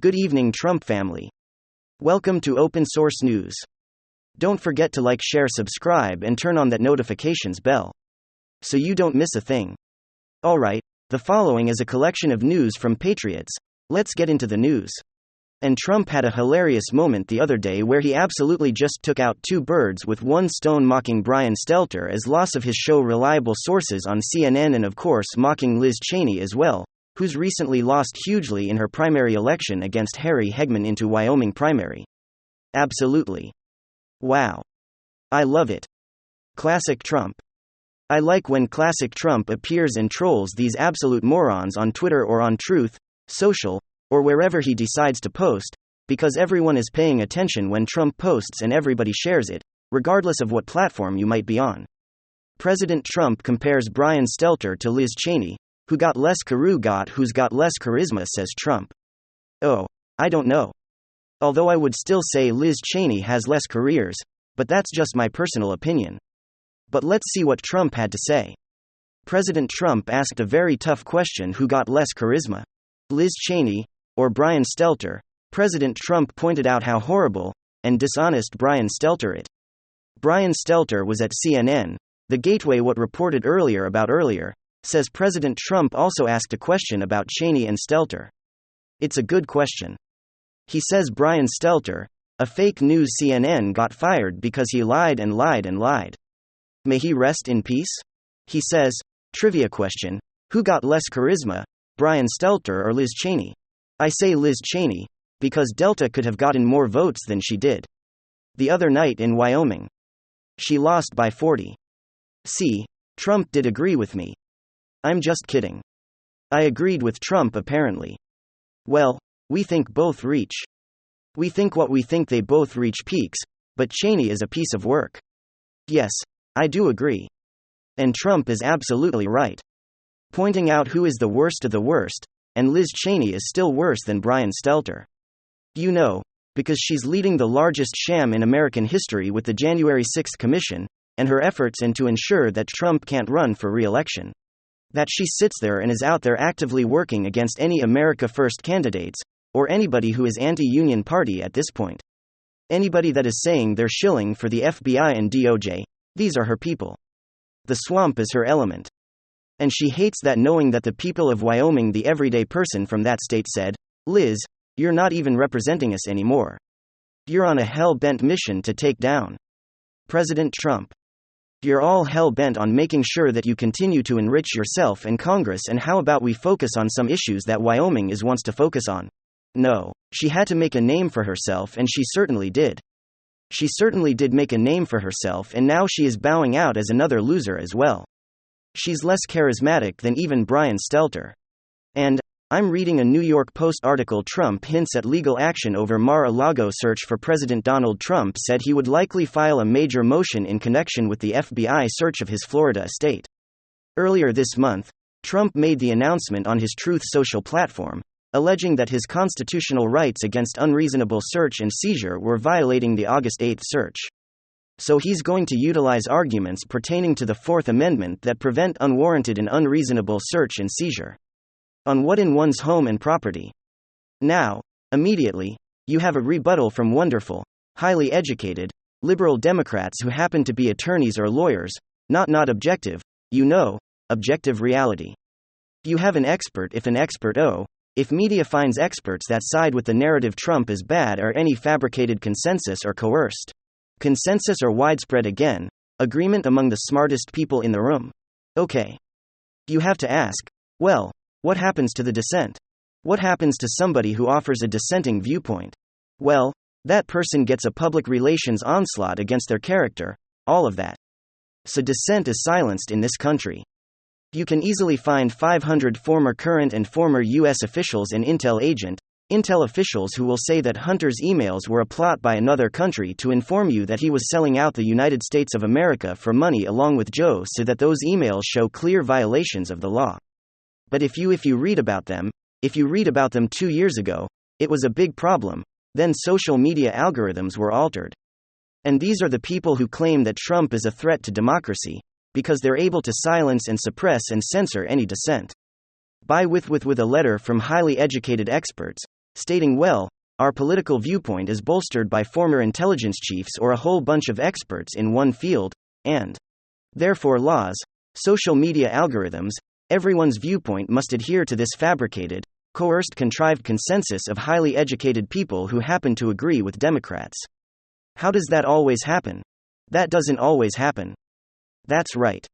Good evening, Trump family. Welcome to Open Source News. Don't forget to like, share, subscribe, and turn on that notifications bell so you don't miss a thing. Alright, the following is a collection of news from Patriots. Let's get into the news. And Trump had a hilarious moment the other day where he absolutely just took out two birds with one stone, mocking Brian Stelter as loss of his show Reliable Sources on CNN, and of course mocking Liz Cheney as well, who's recently lost hugely in her primary election against Harry Hegman into Wyoming primary. Absolutely. Wow. I love it. Classic Trump. I like when classic Trump appears and trolls these absolute morons on Twitter or on Truth Social, or wherever he decides to post, because everyone is paying attention when Trump posts and everybody shares it, regardless of what platform you might be on. President Trump compares Brian Stelter to Liz Cheney, who got less who's got less charisma, says Trump. Oh, I don't know. Although I would still say Liz Cheney has less careers, but that's just my personal opinion. But let's see what Trump had to say. President Trump asked a very tough question: who got less charisma? Liz Cheney or Brian Stelter? President Trump pointed out how horrible and dishonest Brian Stelter is. Brian Stelter was at CNN, the gateway. What reported earlier, says President Trump also asked a question about Cheney and Stelter. It's a good question. He says Brian Stelter, a fake news CNN, got fired because he lied and lied and lied. May he rest in peace? He says, trivia question: who got less charisma, Brian Stelter or Liz Cheney? I say Liz Cheney, because Delta could have gotten more votes than she did the other night in Wyoming. She lost by 40. See, Trump did agree with me. I'm just kidding. I agreed with Trump apparently. Well, we think both reach. We think what we think, they both reach peaks, but Cheney is a piece of work. Yes, I do agree. And Trump is absolutely right, pointing out who is the worst of the worst, and Liz Cheney is still worse than Brian Stelter. You know, because she's leading the largest sham in American history with the January 6th Commission, and her efforts to ensure that Trump can't run for re-election. That she sits there and is out there actively working against any America First candidates, or anybody who is anti-union party at this point. Anybody that is saying they're shilling for the FBI and DOJ, these are her people. The swamp is her element. And she hates that, knowing that the people of Wyoming, the everyday person from that state, said, Liz, you're not even representing us anymore. You're on a hell-bent mission to take down President Trump. You're all hell-bent on making sure that you continue to enrich yourself and Congress, and how about we focus on some issues that Wyoming wants to focus on? No, she had to make a name for herself, and she certainly did. She certainly did make a name for herself, and now she is bowing out as another loser as well. She's less charismatic than even Brian Stelter. And I'm reading a New York Post article. Trump hints at legal action over Mar-a-Lago search for President Donald Trump. Said he would likely file a major motion in connection with the FBI search of his Florida estate. Earlier this month, Trump made the announcement on his Truth Social platform, alleging that his constitutional rights against unreasonable search and seizure were violating the August 8th search. So he's going to utilize arguments pertaining to the Fourth Amendment that prevent unwarranted and unreasonable search and seizure on what in one's home and property. Now, immediately, you have a rebuttal from wonderful, highly educated, liberal Democrats who happen to be attorneys or lawyers, not objective, objective reality. You have an expert if media finds experts that side with the narrative Trump is bad, or any fabricated consensus or coerced consensus or widespread agreement among the smartest people in the room. Okay. You have to ask, well, what happens to the dissent? What happens to somebody who offers a dissenting viewpoint? Well, that person gets a public relations onslaught against their character, all of that. So dissent is silenced in this country. You can easily find 500 former, current, and former U.S. officials and Intel officials who will say that Hunter's emails were a plot by another country to inform you that he was selling out the United States of America for money along with Joe, so that those emails show clear violations of the law. But if you read about them 2 years ago, it was a big problem. Then social media algorithms were altered. And these are the people who claim that Trump is a threat to democracy, because they're able to silence and suppress and censor any dissent. With a letter from highly educated experts, stating, well, our political viewpoint is bolstered by former intelligence chiefs or a whole bunch of experts in one field, and therefore laws, social media algorithms, everyone's viewpoint must adhere to this fabricated, coerced, contrived consensus of highly educated people who happen to agree with Democrats. How does that always happen? That doesn't always happen. That's right.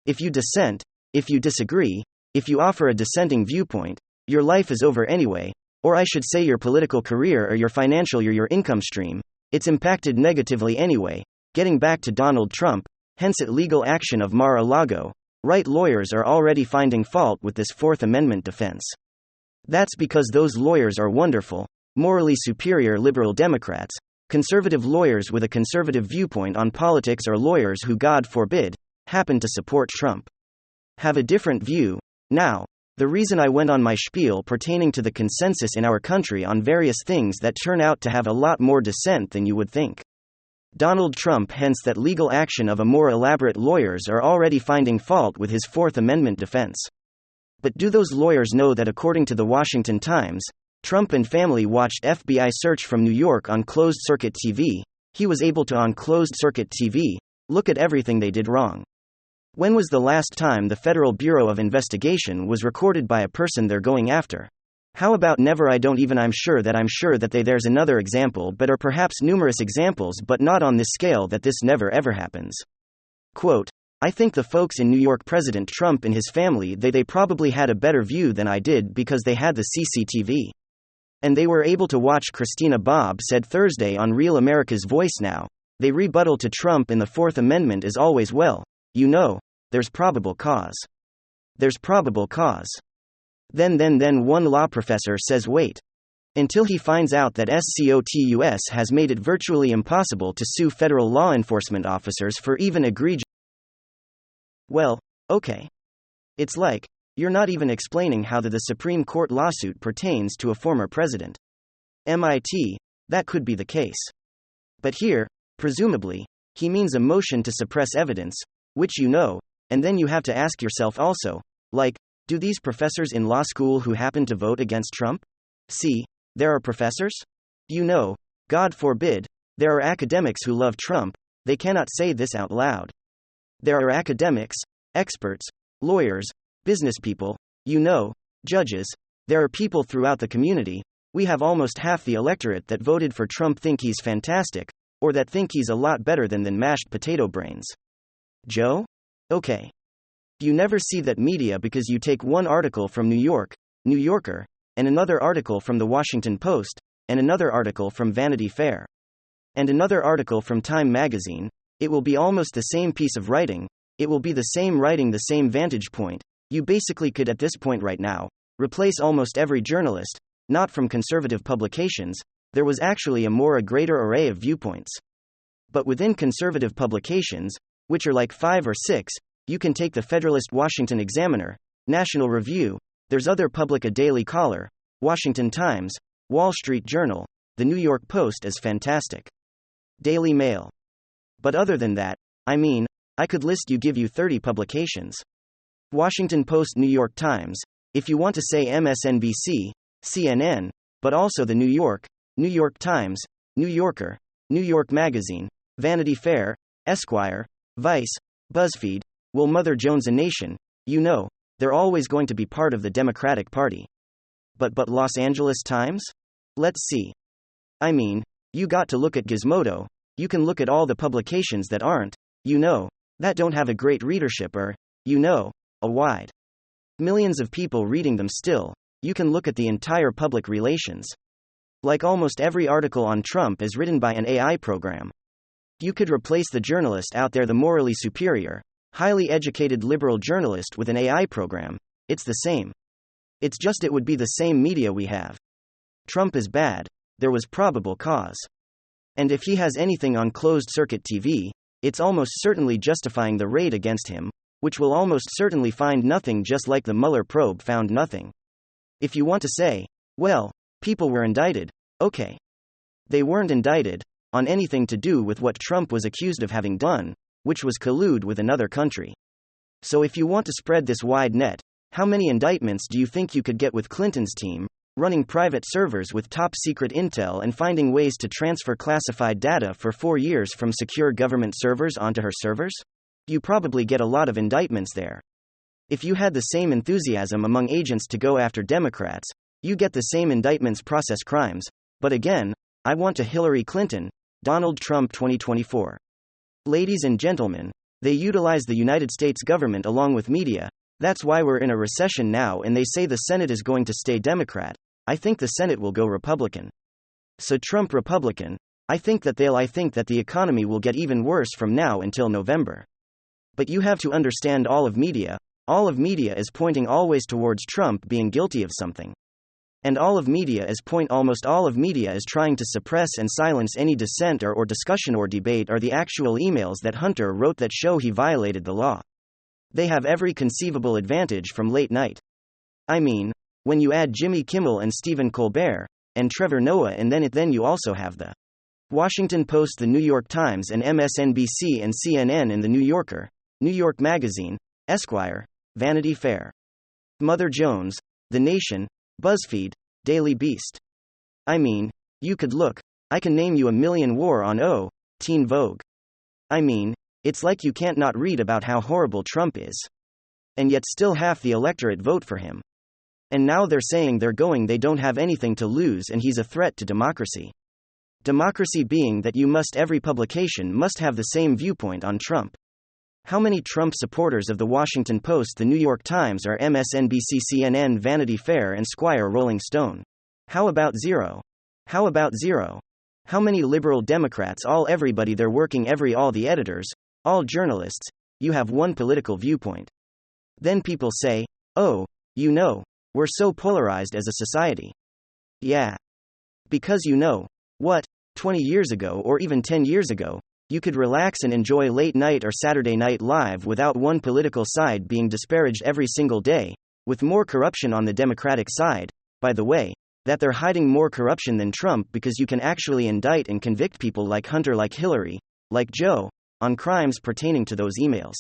If you dissent, if you disagree, if you offer a dissenting viewpoint, your life is over anyway, or I should say your political career or your financial or your income stream, it's impacted negatively anyway. Getting back to Donald Trump, hence illegal action of Mar-a-Lago, right lawyers are already finding fault with this Fourth Amendment defense. That's because those lawyers are wonderful, morally superior liberal Democrats, conservative lawyers with a conservative viewpoint on politics or lawyers who, God forbid, happen to support Trump. Have a different view. Now, the reason I went on my spiel pertaining to the consensus in our country on various things that turn out to have a lot more dissent than you would think. Donald Trump, hence that legal action of a more elaborate lawyers are already finding fault with his Fourth Amendment defense. But do those lawyers know that according to the Washington Times, Trump and family watched FBI search from New York on closed-circuit TV, he was able to on closed-circuit TV, look at everything they did wrong. When was the last time the Federal Bureau of Investigation was recorded by a person they're going after? How about never? I'm sure that there's another example, but or perhaps numerous examples, but not on this scale, that this never ever happens. Quote, I think the folks in New York, President Trump and his family, they probably had a better view than I did because they had the CCTV. And they were able to watch. Christina Bobb said Thursday on Real America's Voice Now. They rebuttal to Trump in the Fourth Amendment is always, well, there's probable cause. There's probable cause. Then one law professor says wait. Until he finds out that SCOTUS has made it virtually impossible to sue federal law enforcement officers for even egregious. Well, okay. It's like, you're not even explaining how the Supreme Court lawsuit pertains to a former president. MIT, that could be the case. But here, presumably, he means a motion to suppress evidence, which and then you have to ask yourself also, like, do these professors in law school who happen to vote against Trump? See, there are professors? God forbid, there are academics who love Trump, they cannot say this out loud. There are academics, experts, lawyers, business people, judges, there are people throughout the community. We have almost half the electorate that voted for Trump think he's fantastic, or that think he's a lot better than mashed potato brains. Joe? Okay. You never see that media because you take one article from New Yorker, and another article from the Washington Post, and another article from Vanity Fair, and another article from Time magazine. It will be almost the same piece of writing, it will be the same writing, the same vantage point. You basically could at this point right now, replace almost every journalist, not from conservative publications, there was actually a greater array of viewpoints. But within conservative publications, which are like 5 or 6, you can take the Federalist, Washington Examiner, National Review, there's other public, a Daily Caller, Washington Times, Wall Street Journal, the New York Post is fantastic. Daily Mail. But other than that, I could give you 30 publications. Washington Post, New York Times, if you want to say MSNBC, CNN, but also the New York Times, New Yorker, New York Magazine, Vanity Fair, Esquire, Vice, BuzzFeed, will Mother Jones a nation, they're always going to be part of the Democratic Party. But Los Angeles Times? Let's see. You got to look at Gizmodo, you can look at all the publications that aren't, that don't have a great readership or, a wide millions of people reading them still, you can look at the entire public relations. Like almost every article on Trump is written by an AI program. You could replace the journalist out there, the morally superior, highly educated liberal journalist, with an AI program. It's the same. It's just it would be the same media we have. Trump is bad, there was probable cause. And if he has anything on closed-circuit TV, it's almost certainly justifying the raid against him, which will almost certainly find nothing, just like the Mueller probe found nothing. If you want to say, well, people were indicted, okay. They weren't indicted on anything to do with what Trump was accused of having done, which was collude with another country. So if you want to spread this wide net, how many indictments do you think you could get with Clinton's team, running private servers with top-secret intel and finding ways to transfer classified data for 4 years from secure government servers onto her servers? You probably get a lot of indictments there. If you had the same enthusiasm among agents to go after Democrats, you get the same indictments process crimes. But again, I want to Hillary Clinton, Donald Trump 2024. Ladies and gentlemen, they utilize the United States government along with media. That's why we're in a recession now, and they say the Senate is going to stay Democrat. I think the Senate will go Republican. So Trump Republican, I think that the economy will get even worse from now until November. But you have to understand all of media is pointing always towards Trump being guilty of something. And almost all of media is trying to suppress and silence any dissent or discussion or debate or the actual emails that Hunter wrote that show he violated the law. They have every conceivable advantage from late night. I mean, when you add Jimmy Kimmel and Stephen Colbert, and Trevor Noah, and then you also have the Washington Post, the New York Times, and MSNBC and CNN, and the New Yorker, New York Magazine, Esquire, Vanity Fair, Mother Jones, The Nation, BuzzFeed, Daily Beast. I mean, I can name you a million. War on Teen Vogue. I mean, it's like you can't not read about how horrible Trump is. And yet still half the electorate vote for him. And now they're saying they don't have anything to lose and he's a threat to democracy. Democracy being that every publication must have the same viewpoint on Trump. How many Trump supporters of the Washington Post, the New York Times, are MSNBC, CNN, Vanity Fair, and Esquire, Rolling Stone? How about zero? How many liberal Democrats, everybody they're working all the editors, all journalists, you have one political viewpoint. Then people say, we're so polarized as a society. Yeah. Because 20 years ago or even 10 years ago, you could relax and enjoy late night or Saturday Night Live without one political side being disparaged every single day, with more corruption on the Democratic side, by the way, that they're hiding more corruption than Trump because you can actually indict and convict people like Hunter, like Hillary, like Joe, on crimes pertaining to those emails.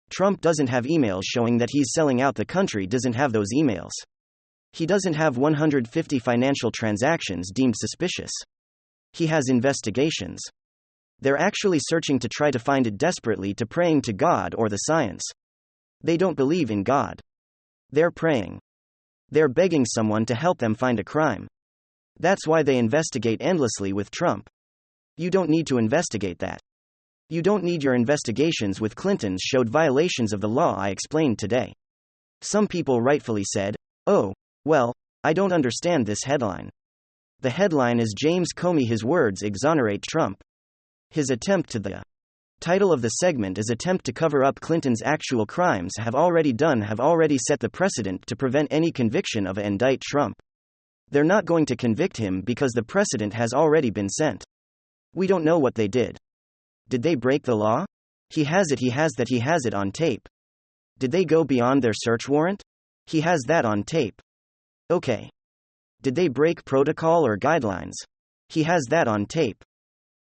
Trump doesn't have emails showing that he's selling out the country, doesn't have those emails. He doesn't have 150 financial transactions deemed suspicious. He has investigations. They're actually searching to try to find it desperately, to praying to God or the science. They don't believe in God. They're praying. They're begging someone to help them find a crime. That's why they investigate endlessly with Trump. You don't need to investigate that. You don't need your investigations with Clinton's showed violations of the law I explained today. Some people rightfully said, I don't understand this headline. The headline is James Comey, his words exonerate Trump. His attempt to the title of the segment is attempt to cover up Clinton's actual crimes have already set the precedent to prevent any conviction of indict Trump. They're not going to convict him because the precedent has already been set. We don't know what they did. Did they break the law? He has it on tape. Did they go beyond their search warrant? He has that on tape. Okay. Did they break protocol or guidelines? He has that on tape.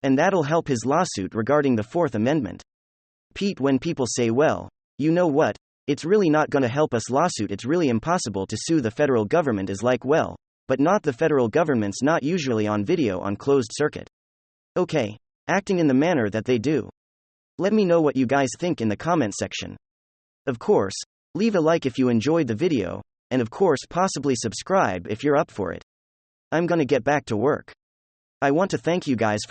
And that'll help his lawsuit regarding the Fourth Amendment. Pete, when people say, it's really not gonna help us lawsuit, it's really impossible to sue the federal government, is like, but not the federal government's not usually on video on closed circuit. Okay. Acting in the manner that they do. Let me know what you guys think in the comment section. Of course, leave a like if you enjoyed the video, and of course possibly subscribe if you're up for it. I'm gonna get back to work. I want to thank you guys for